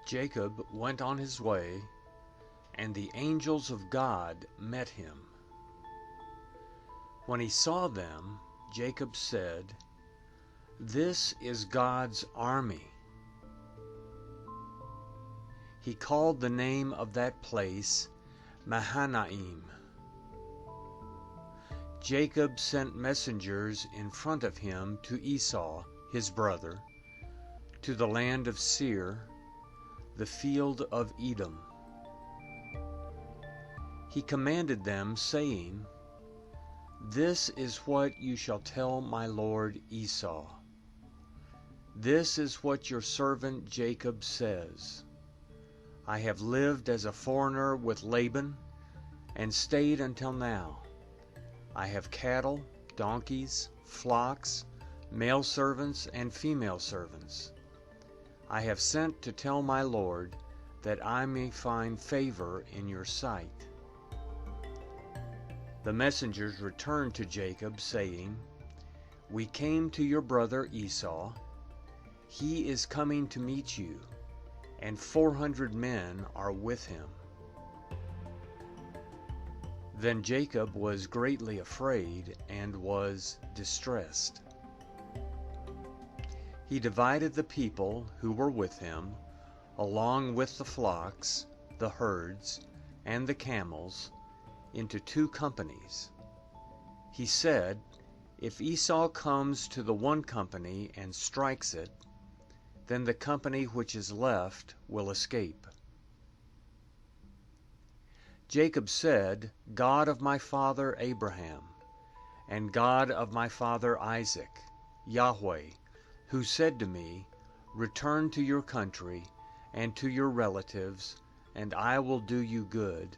Jacob went on his way, and the angels of God met him. When he saw them, Jacob said, "This is God's army." He called the name of that place Mahanaim. Jacob sent messengers in front of him to Esau, his brother, to the land of Seir, the field of Edom. He commanded them, saying, "This is what you shall tell my lord Esau. This is what your servant Jacob says. I have lived as a foreigner with Laban, and stayed until now. I have cattle, donkeys, flocks, male servants and female servants. I have sent to tell my lord, that I may find favor in your sight." The messengers returned to Jacob, saying, "We came to your brother Esau. He is coming to meet you, and 400 men are with him." Then Jacob was greatly afraid and was distressed. He divided the people who were with him, along with the flocks, the herds, and the camels, into 2 companies. He said, "If Esau comes to the one company and strikes it, then the company which is left will escape." Jacob said, "God of my father Abraham, and God of my father Isaac, Yahweh, who said to me, 'Return to your country and to your relatives, and I will do you good,'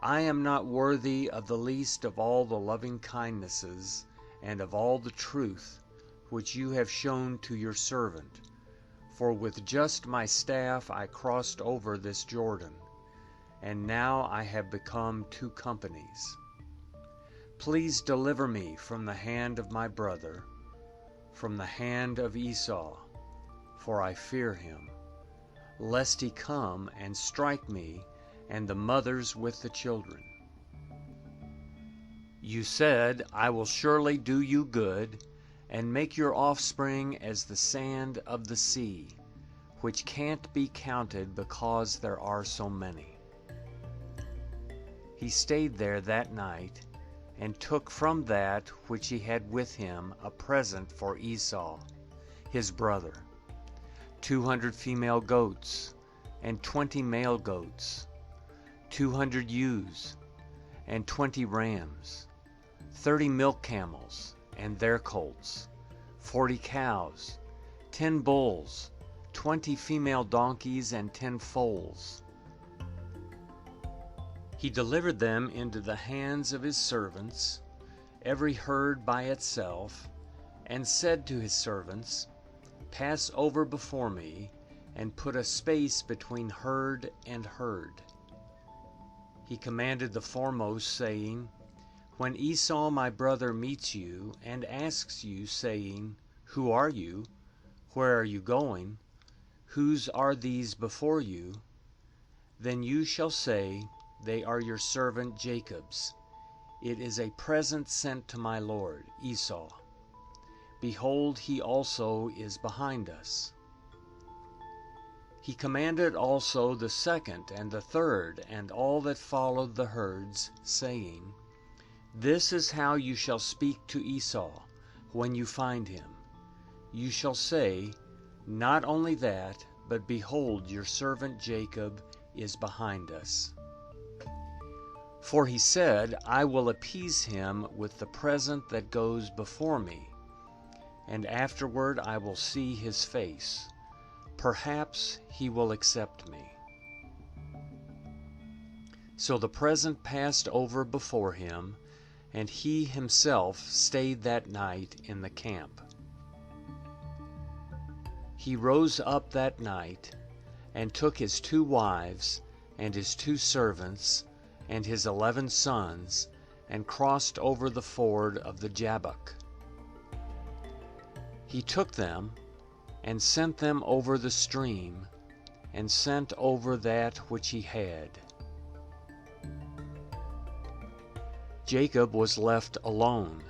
I am not worthy of the least of all the loving kindnesses and of all the truth which you have shown to your servant, for with just my staff I crossed over this Jordan, and now I have become 2 companies. Please deliver me from the hand of my brother, from the hand of Esau, for I fear him, lest he come and strike me and the mothers with the children. You said, 'I will surely do you good, and make your offspring as the sand of the sea, which can't be counted because there are so many.'" He stayed there that night, and took from that which he had with him a present for Esau, his brother, 200 female goats, and 20 male goats, 200 ewes, and 20 rams, 30 milk camels and their colts, 40 cows, 10 bulls, 20 female donkeys, and 10 foals. He delivered them into the hands of his servants, every herd by itself, and said to his servants, "Pass over before me, and put a space between herd and herd." He commanded the foremost, saying, "When Esau my brother meets you, and asks you, saying, 'Who are you? Where are you going? Whose are these before you?' then you shall say, 'They are your servant Jacob's. It is a present sent to my lord Esau. Behold, he also is behind us.'" He commanded also the second and the third and all that followed the herds, saying, "This is how you shall speak to Esau when you find him. You shall say, 'Not only that, but behold, your servant Jacob is behind us.' For he said, 'I will appease him with the present that goes before me, and afterward I will see his face. Perhaps he will accept me.' So the present passed over before him, and he himself stayed that night in the camp. He rose up that night, and took his 2 wives, and his 2 servants, and his 11 sons, and crossed over the ford of the Jabbok. He took them, and sent them over the stream, and sent over that which he had. Jacob was left alone,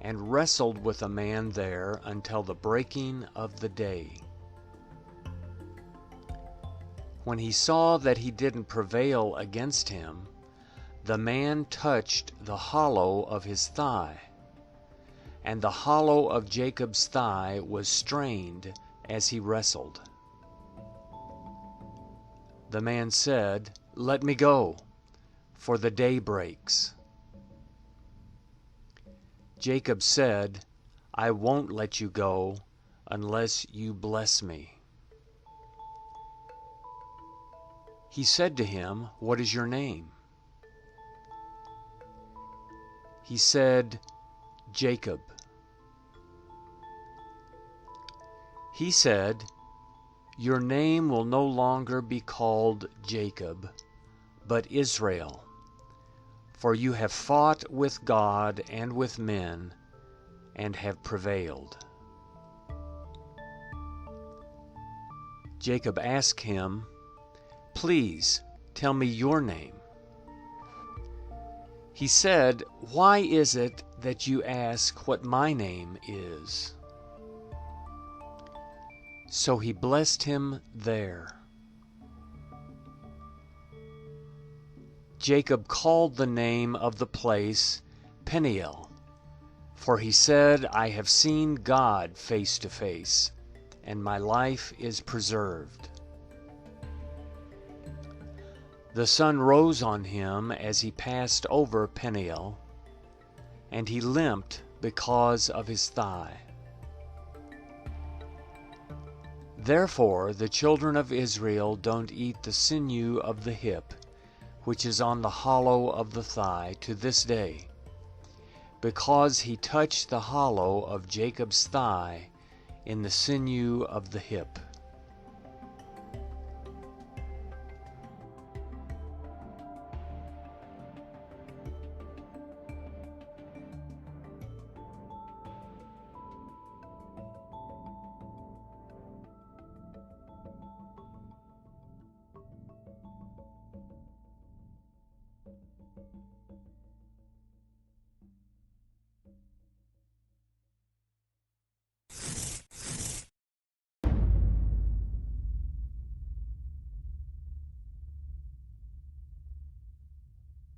and wrestled with a man there until the breaking of the day. When he saw that he didn't prevail against him, the man touched the hollow of his thigh, and the hollow of Jacob's thigh was strained as he wrestled. The man said, "Let me go, for the day breaks." Jacob said, "I won't let you go unless you bless me." He said to him, "What is your name?" He said, "Jacob." He said, "Your name will no longer be called Jacob, but Israel, for you have fought with God and with men, and have prevailed." Jacob asked him, "Please tell me your name." He said, "Why is it that you ask what my name is?" So he blessed him there. Jacob called the name of the place Peniel, for he said, "I have seen God face to face, and my life is preserved." The sun rose on him as he passed over Peniel, and he limped because of his thigh. Therefore the children of Israel don't eat the sinew of the hip, which is on the hollow of the thigh, to this day, because he touched the hollow of Jacob's thigh in the sinew of the hip.